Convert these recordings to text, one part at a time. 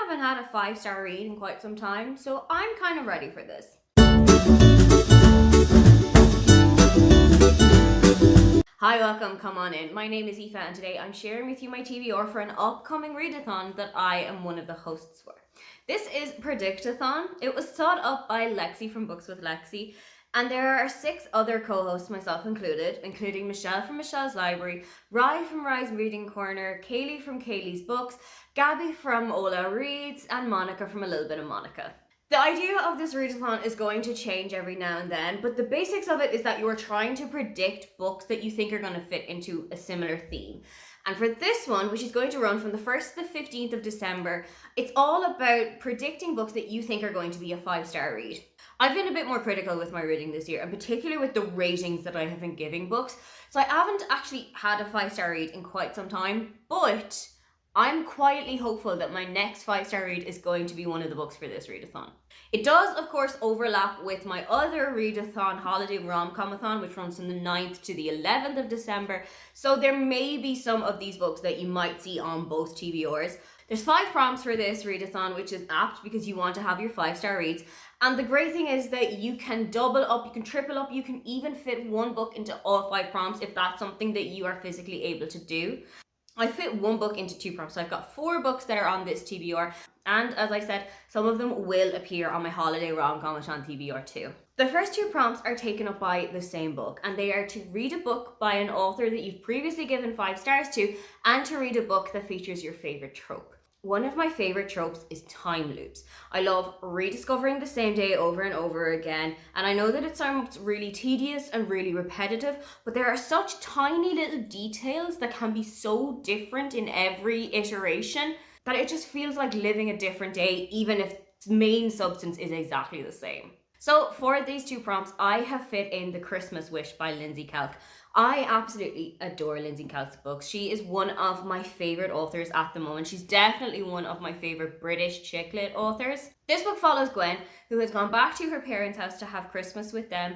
haven't had a 5-star read in quite some time, so I'm kind of ready for this. Hi, welcome, come on in. My name is Aoife and today I'm sharing with you my TBR for an upcoming readathon that I am one of the hosts for. This is Predicatathon. It was thought up by Lexie from Books with Lexie, and there are 6 other co-hosts, myself included, including Michelle from Michelle's Library, Rye from Rye's Reading Corner, Cailey from Cailey's Books, Gaby from Ola Reads, and Monica from A Little Bit of Monica. The idea of this readathon is going to change every now and then, but the basics of it is that you are trying to predict books that you think are going to fit into a similar theme. And for this one, which is going to run from the 1st to the 15th of December, it's all about predicting books that you think are going to be a 5-star read. I've been a bit more critical with my reading this year, and particularly with the ratings that I have been giving books. So I haven't actually had a 5-star read in quite some time, but I'm quietly hopeful that my next 5-star read is going to be one of the books for this readathon. It does, of course, overlap with my other readathon, Holiday Rom-Comathon, which runs from the 9th to the 11th of December. So there may be some of these books that you might see on both TBRs. There's 5 prompts for this readathon, which is apt because you want to have your 5-star reads. And the great thing is that you can double up, you can triple up, you can even fit one book into all 5 prompts if that's something that you are physically able to do. I fit one book into 2 prompts, so I've got 4 books that are on this TBR, and as I said, some of them will appear on my Holiday Rom-Comathon TBR too. The first 2 prompts are taken up by the same book, and they are to read a book by an author that you've previously given 5 stars to, and to read a book that features your favourite trope. One of my favourite tropes is time loops. I love rediscovering the same day over and over again, and I know that it sounds really tedious and really repetitive, but there are such tiny little details that can be so different in every iteration that it just feels like living a different day, even if the main substance is exactly the same. So for these 2 prompts, I have fit in The Christmas Wish by Lindsay Kelk. I absolutely adore Lindsay Kelk's books. She is one of my favourite authors at the moment. She's definitely one of my favourite British chick lit authors. This book follows Gwen, who has gone back to her parents' house to have Christmas with them.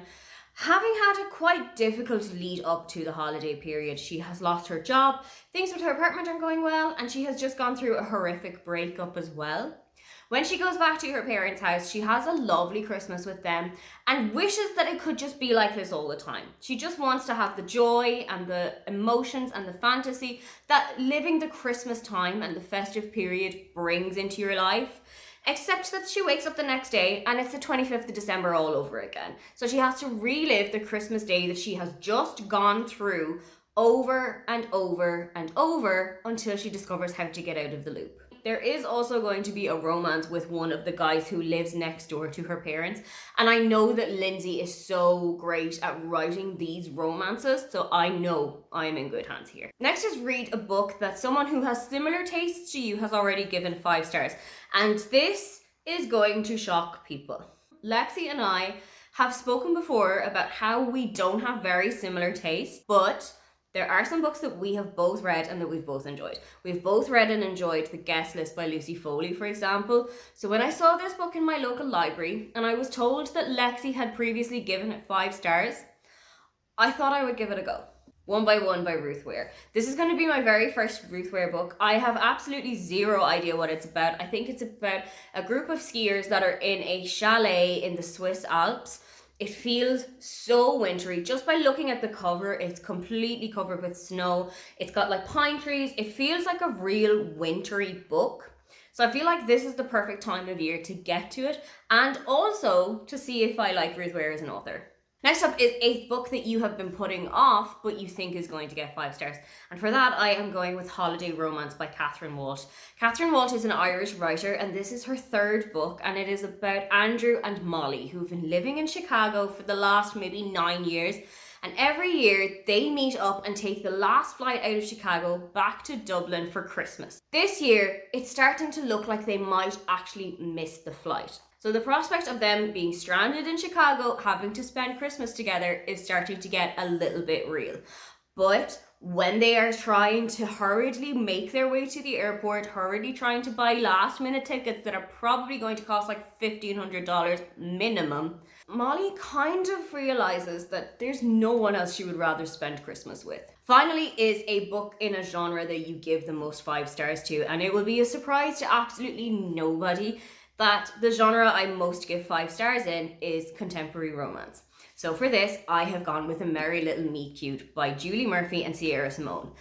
Having had a quite difficult lead up to the holiday period, she has lost her job, things with her apartment aren't going well, and she has just gone through a horrific breakup as well. When she goes back to her parents' house, she has a lovely Christmas with them and wishes that it could just be like this all the time. She just wants to have the joy and the emotions and the fantasy that living the Christmas time and the festive period brings into your life. Except that she wakes up the next day and it's the 25th of December all over again. So she has to relive the Christmas day that she has just gone through over and over and over until she discovers how to get out of the loop. There is also going to be a romance with one of the guys who lives next door to her parents. And I know that Lindsay is so great at writing these romances, so I know I am in good hands here. Next is read a book that someone who has similar tastes to you has already given 5 stars. And this is going to shock people. Lexie and I have spoken before about how we don't have very similar tastes, but there are some books that we have both read and that we've both enjoyed. We've both read and enjoyed The Guest List by Lucy Foley, for example. So when I saw this book in my local library and I was told that Lexie had previously given it 5 stars, I thought I would give it a go. One by One by Ruth Ware. This is going to be my very first Ruth Ware book. I have absolutely zero idea what it's about. I think it's about a group of skiers that are in a chalet in the Swiss Alps. It feels so wintry. Just by looking at the cover, it's completely covered with snow. It's got like pine trees. It feels like a real wintry book. So I feel like this is the perfect time of year to get to it and also to see if I like Ruth Ware as an author. Next up is a book that you have been putting off, but you think is going to get 5 stars. And for that, I am going with Holiday Romance by Catherine Walt. Catherine Walt is an Irish writer, and this is her 3rd book, and it is about Andrew and Molly, who've been living in Chicago for the last maybe 9 years. And every year, they meet up and take the last flight out of Chicago back to Dublin for Christmas. This year, it's starting to look like they might actually miss the flight. So the prospect of them being stranded in Chicago, having to spend Christmas together, is starting to get a little bit real. But when they are trying to hurriedly make their way to the airport, hurriedly trying to buy last minute tickets that are probably going to cost like $1,500 minimum, Molly kind of realizes that there's no one else she would rather spend Christmas with. Finally is a book in a genre that you give the most 5 stars to, and it will be a surprise to absolutely nobody that the genre I most give 5 stars in is contemporary romance. So for this, I have gone with A Merry Little Meet Cute by Julie Murphy and Sierra Simone.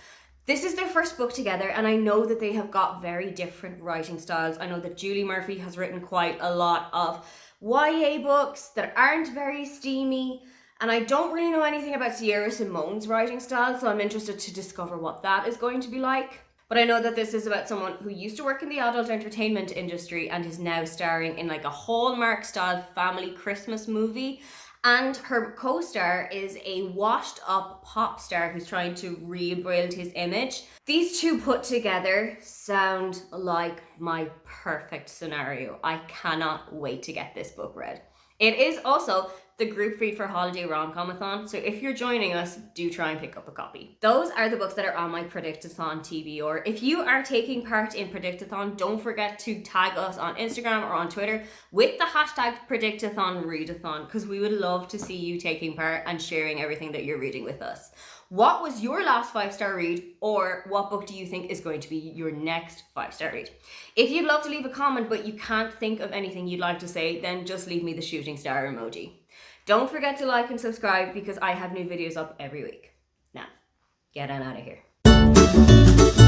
This is their first book together, and I know that they have got very different writing styles. I know that Julie Murphy has written quite a lot of YA books that aren't very steamy, and I don't really know anything about Sierra Simone's writing style, so I'm interested to discover what that is going to be like. But I know that this is about someone who used to work in the adult entertainment industry and is now starring in like a Hallmark style family Christmas movie. And her co-star is a washed up pop star who's trying to rebuild his image. These two put together sound like my perfect scenario. I cannot wait to get this book read. It is also the group read for Holiday Rom-Comathon, so if you're joining us, do try and pick up a copy. Those are the books that are on my Predictathon TBR. If you are taking part in Predictathon, don't forget to tag us on Instagram or on Twitter with the hashtag Predictathon Readathon, because we would love to see you taking part and sharing everything that you're reading with us. What was your last 5-star read, or what book do you think is going to be your next 5-star read? If you'd love to leave a comment but you can't think of anything you'd like to say, then just leave me the shooting star emoji. Don't forget to like and subscribe because I have new videos up every week. Now, get on out of here.